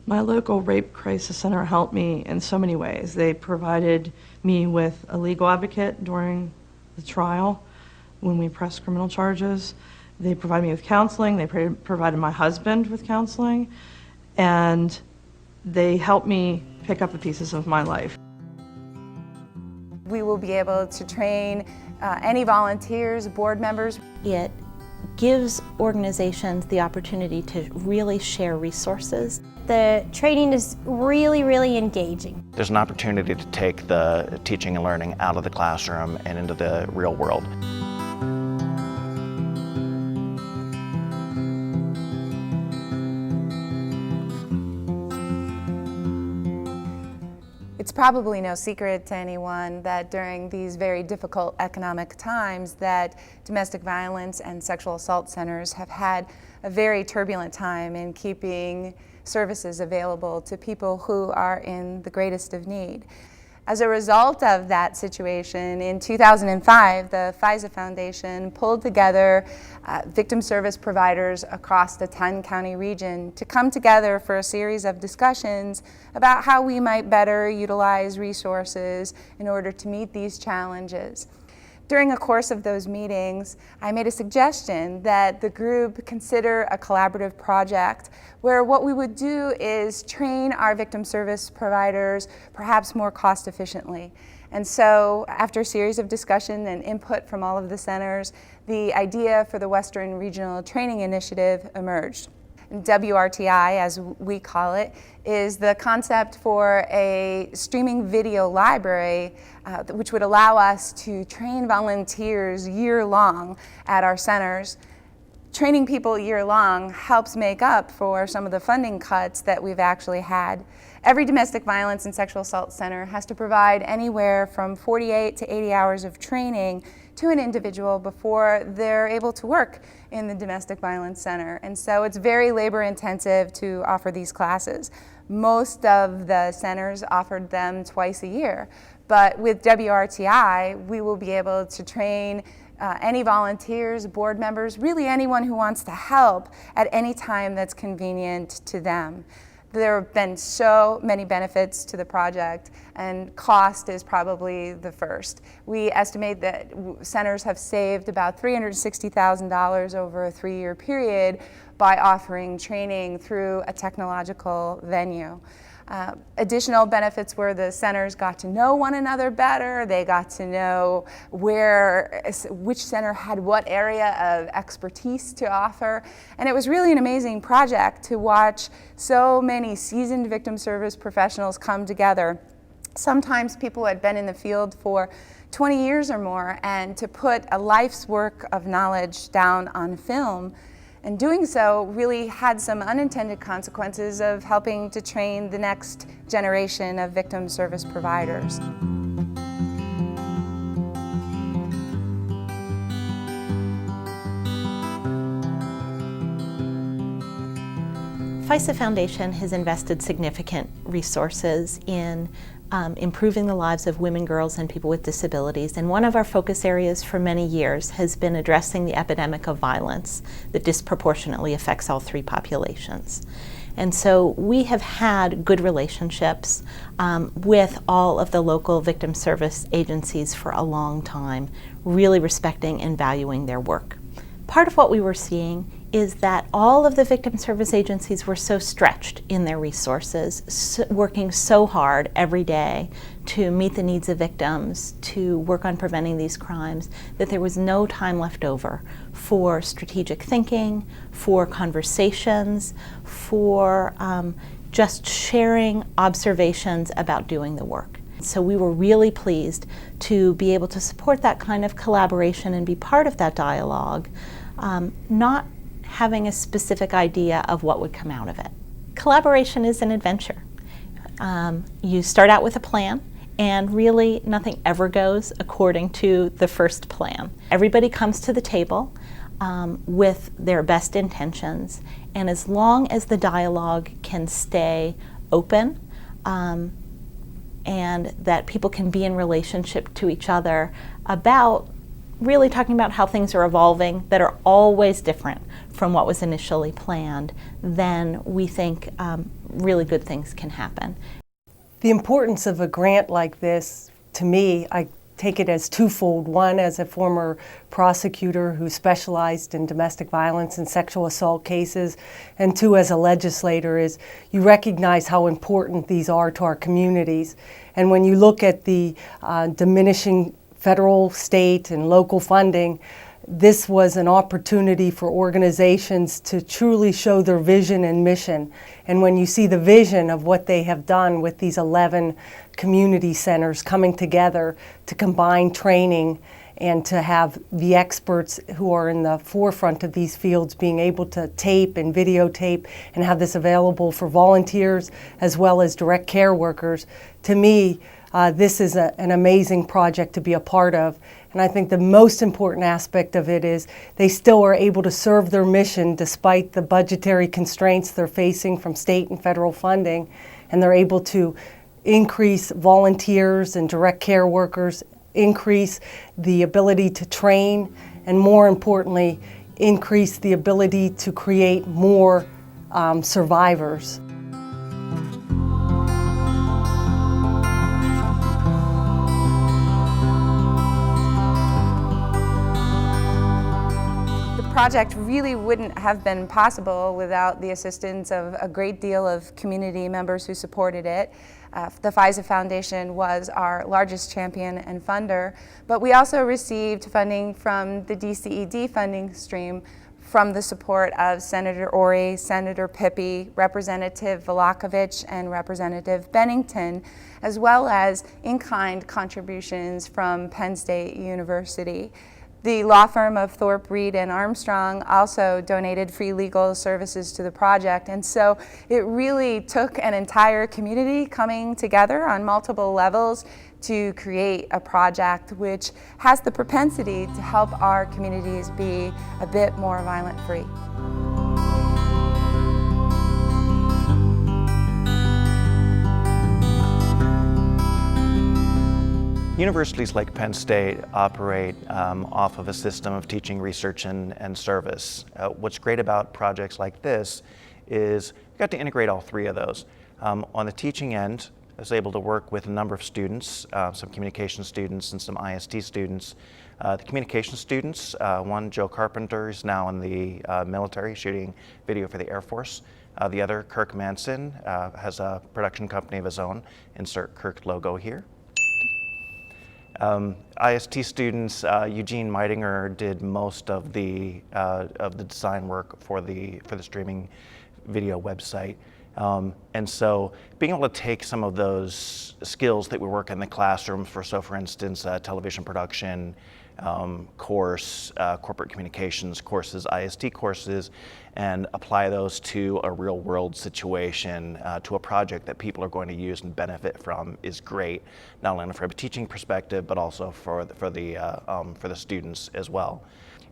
My local rape crisis center helped me in so many ways. They provided me with a legal advocate during the trial when we pressed criminal charges. They provided me with counseling. They provided my husband with counseling. And they helped me pick up the pieces of my life. We will be able to train any volunteers, board members. It gives organizations the opportunity to really share resources. The training is really engaging. There's an opportunity to take the teaching and learning out of the classroom and into the real world. It's probably no secret to anyone that during these very difficult economic times that domestic violence and sexual assault centers have had a very turbulent time in keeping services available to people who are in the greatest of need. As a result of that situation, in 2005, the FISA Foundation pulled together victim service providers across the 10-county region to come together for a series of discussions about how we might better utilize resources in order to meet these challenges. During the course of those meetings, I made a suggestion that the group consider a collaborative project where what we would do is train our victim service providers perhaps more cost efficiently. And so after a series of discussion and input from all of the centers, the idea for the Western Regional Training Initiative emerged. WRTI, as we call it, is the concept for a streaming video library which would allow us to train volunteers year-long at our centers. Training people year-long helps make up for some of the funding cuts that we've actually had. Every domestic violence and sexual assault center has to provide anywhere from 48 to 80 hours of training to an individual before they're able to work in the domestic violence center. And so it's very labor intensive to offer these classes. Most of the centers offered them twice a year. But with WRTI, we will be able to train any volunteers, board members, really anyone who wants to help at any time that's convenient to them. There have been so many benefits to the project, and cost is probably the first. We estimate that centers have saved about $360,000 over a 3-year period by offering training through a technological venue. Additional benefits were the centers got to know one another better. They got to know which center had what area of expertise to offer. And it was really an amazing project to watch so many seasoned victim service professionals come together. Sometimes people had been in the field for 20 years or more, and to put a life's work of knowledge down on film. And doing so really had some unintended consequences of helping to train the next generation of victim service providers. FISA Foundation has invested significant resources in improving the lives of women, girls, and people with disabilities. And one of our focus areas for many years has been addressing the epidemic of violence that disproportionately affects all three populations. And so we have had good relationships with all of the local victim service agencies for a long time, really respecting and valuing their work. Part of what we were seeing is that all of the victim service agencies were so stretched in their resources, working so hard every day to meet the needs of victims, to work on preventing these crimes, that there was no time left over for strategic thinking, for conversations, for just sharing observations about doing the work. So we were really pleased to be able to support that kind of collaboration and be part of that dialogue, not having a specific idea of what would come out of it. Collaboration is an adventure. You start out with a plan, and really nothing ever goes according to the first plan. Everybody comes to the table with their best intentions, and as long as the dialogue can stay open, and that people can be in relationship to each other about really talking about how things are evolving that are always different from what was initially planned, then we think really good things can happen. The importance of a grant like this, to me, I take it as twofold. One, as a former prosecutor who specialized in domestic violence and sexual assault cases, and two, as a legislator, is you recognize how important these are to our communities. And when you look at the diminishing federal, state, and local funding, this was an opportunity for organizations to truly show their vision and mission. And when you see the vision of what they have done with these 11 community centers coming together to combine training and to have the experts who are in the forefront of these fields being able to tape and videotape and have this available for volunteers as well as direct care workers, to me, this is an amazing project to be a part of. And I think the most important aspect of it is they still are able to serve their mission despite the budgetary constraints they're facing from state and federal funding, and they're able to increase volunteers and direct care workers, increase the ability to train, and more importantly, increase the ability to create more survivors. The project really wouldn't have been possible without the assistance of a great deal of community members who supported it. The FISA Foundation was our largest champion and funder, but we also received funding from the DCED funding stream from the support of Senator Ori, Senator Pippi, Representative Velakovich, and Representative Bennington, as well as in-kind contributions from Penn State University. The law firm of Thorpe, Reed, and Armstrong also donated free legal services to the project, and so it really took an entire community coming together on multiple levels to create a project which has the propensity to help our communities be a bit more violent-free. Universities like Penn State operate off of a system of teaching, research, and service. What's great about projects like this is we got to integrate all three of those. On the teaching end, I was able to work with a number of students, some communication students and some IST students. The communication students, one, Joe Carpenter, is now in the military shooting video for the Air Force. The other, Kirk Manson, has a production company of his own. Insert Kirk logo here. IST students, Eugene Meitinger did most of the design work for the streaming video website. And so being able to take some of those skills that we work in the classroom for instance, television production course, corporate communications courses, IST courses, and apply those to a real world situation, to a project that people are going to use and benefit from is great, not only from a teaching perspective, but also for the students as well.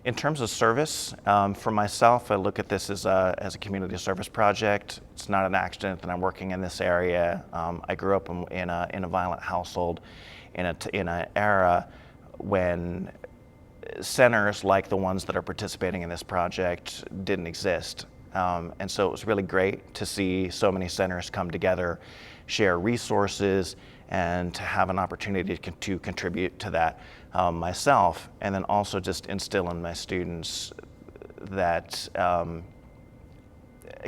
In terms of service, for myself, I look at this as a community service project. It's not an accident that I'm working in this area. I grew up in a violent household in an era when centers like the ones that are participating in this project didn't exist. And so it was really great to see so many centers come together, share resources, and to have an opportunity to contribute to that myself, and then also just instill in my students that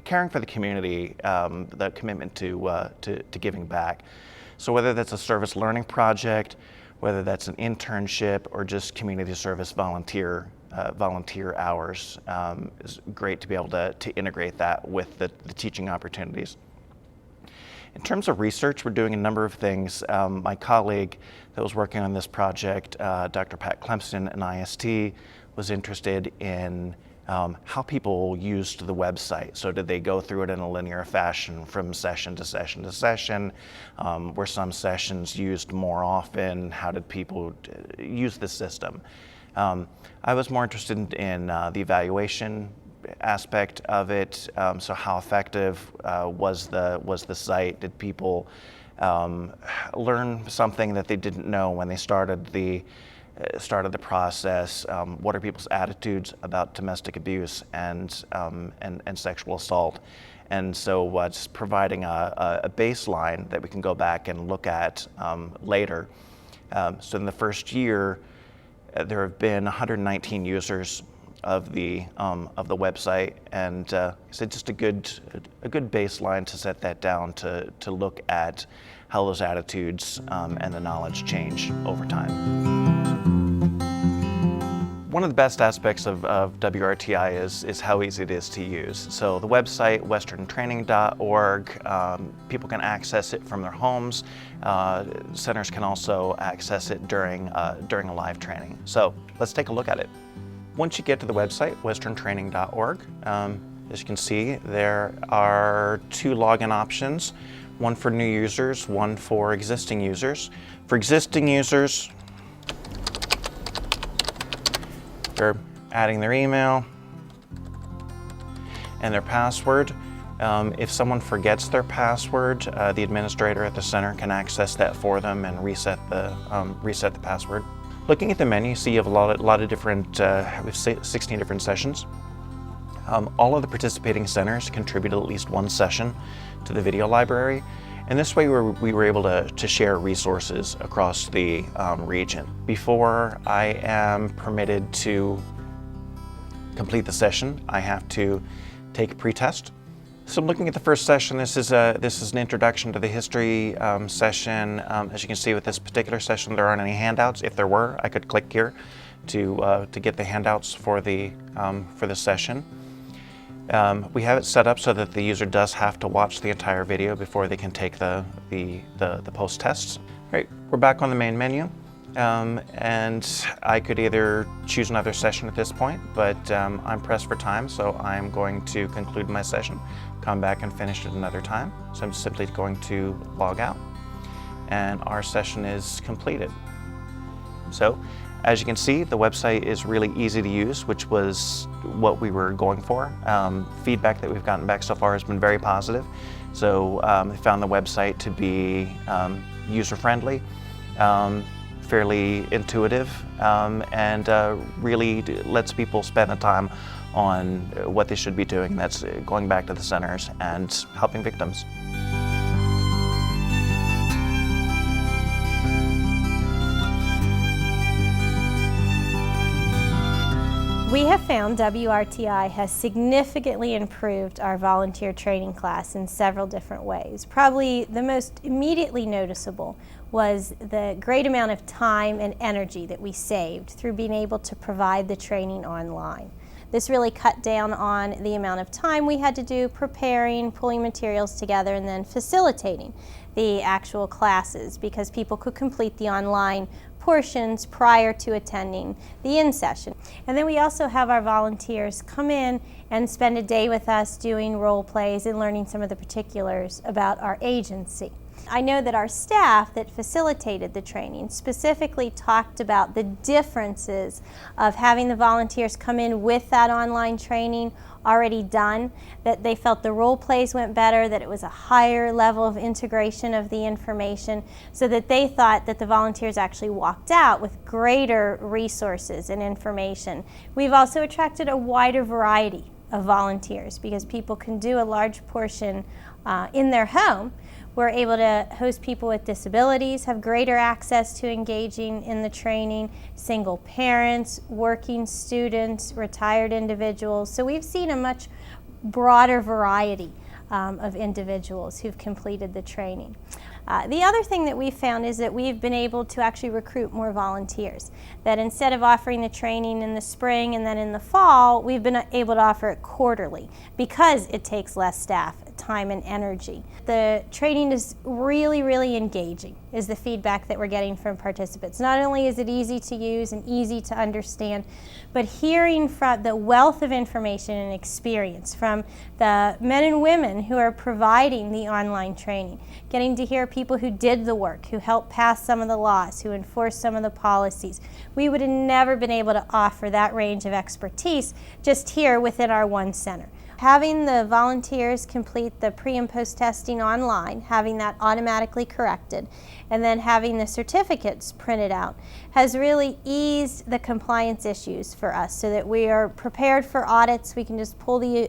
caring for the community, the commitment to giving back. So whether that's a service learning project, whether that's an internship, or just community service volunteer hours, is great to be able to integrate that with the teaching opportunities. In terms of research, we're doing a number of things. My colleague that was working on this project, Dr. Pat Clemson in IST, was interested in how people used the website. So did they go through it in a linear fashion from session to session to session? Were some sessions used more often? How did people use the system? I was more interested in the evaluation aspect of it. So how effective was the site? Did people learn something that they didn't know when they started the started the process. What are people's attitudes about domestic abuse and sexual assault? And so just providing a baseline that we can go back and look at later. So in the first year, there have been 119 users of the website, and so just a good baseline to set that down to look at how those attitudes and the knowledge change over time. One of the best aspects of WRTI is how easy it is to use. So the website, westerntraining.org, people can access it from their homes. Centers can also access it during a live training. So let's take a look at it. Once you get to the website, westerntraining.org, as you can see, there are 2 login options, one for new users, one for existing users. For existing users, they're adding their email and their password. If someone forgets their password, the administrator at the center can access that for them and reset the password. Looking at the menu, you see you have a lot of different, we have 16 different sessions. All of the participating centers contribute at least 1 session to the video library. And this way we were able to share resources across the region. Before I am permitted to complete the session, I have to take a pretest. So looking at the first session, this is an introduction to the history session. As you can see with this particular session, there aren't any handouts. If there were, I could click here to get the handouts for the session. We have it set up so that the user does have to watch the entire video before they can take the post tests. Right, we're back on the main menu, and I could either choose another session at this point, but I'm pressed for time, so I'm going to conclude my session, come back and finish it another time. So I'm simply going to log out, and our session is completed. So, as you can see, the website is really easy to use, which was what we were going for. Feedback that we've gotten back so far has been very positive. So we found the website to be user-friendly, fairly intuitive, and really lets people spend the time on what they should be doing. That's going back to the centers and helping victims. We have found WRTI has significantly improved our volunteer training class in several different ways. Probably the most immediately noticeable was the great amount of time and energy that we saved through being able to provide the training online. This really cut down on the amount of time we had to do preparing, pulling materials together, and then facilitating the actual classes, because people could complete the online portions prior to attending the in-session. And then we also have our volunteers come in and spend a day with us doing role plays and learning some of the particulars about our agency. I know that our staff that facilitated the training specifically talked about the differences of having the volunteers come in with that online training already done, that they felt the role plays went better, that it was a higher level of integration of the information, so that they thought that the volunteers actually walked out with greater resources and information. We've also attracted a wider variety of volunteers because people can do a large portion in their home. We're able to host people with disabilities, have greater access to engaging in the training, single parents, working students, retired individuals. So we've seen a much broader variety of individuals who've completed the training. The other thing that we've found is that we've been able to actually recruit more volunteers. That instead of offering the training in the spring and then in the fall, we've been able to offer it quarterly because it takes less staff, time, and energy. The training is really, really engaging, is the feedback that we're getting from participants. Not only is it easy to use and easy to understand, but hearing from the wealth of information and experience from the men and women who are providing the online training, getting to hear people who did the work, who helped pass some of the laws, who enforced some of the policies. We would have never been able to offer that range of expertise just here within our one center. having the volunteers complete the pre and post testing online, having that automatically corrected, and then having the certificates printed out has really eased the compliance issues for us so that we are prepared for audits. We can just pull the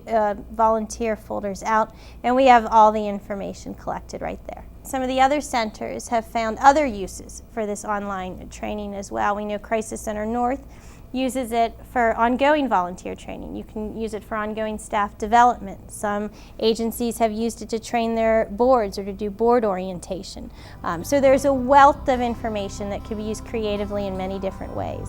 volunteer folders out and we have all the information collected right there. Some of the other centers have found other uses for this online training as well. We know Crisis Center North uses it for ongoing volunteer training. You can use it for ongoing staff development. Some agencies have used it to train their boards or to do board orientation. So there's a wealth of information that can be used creatively in many different ways.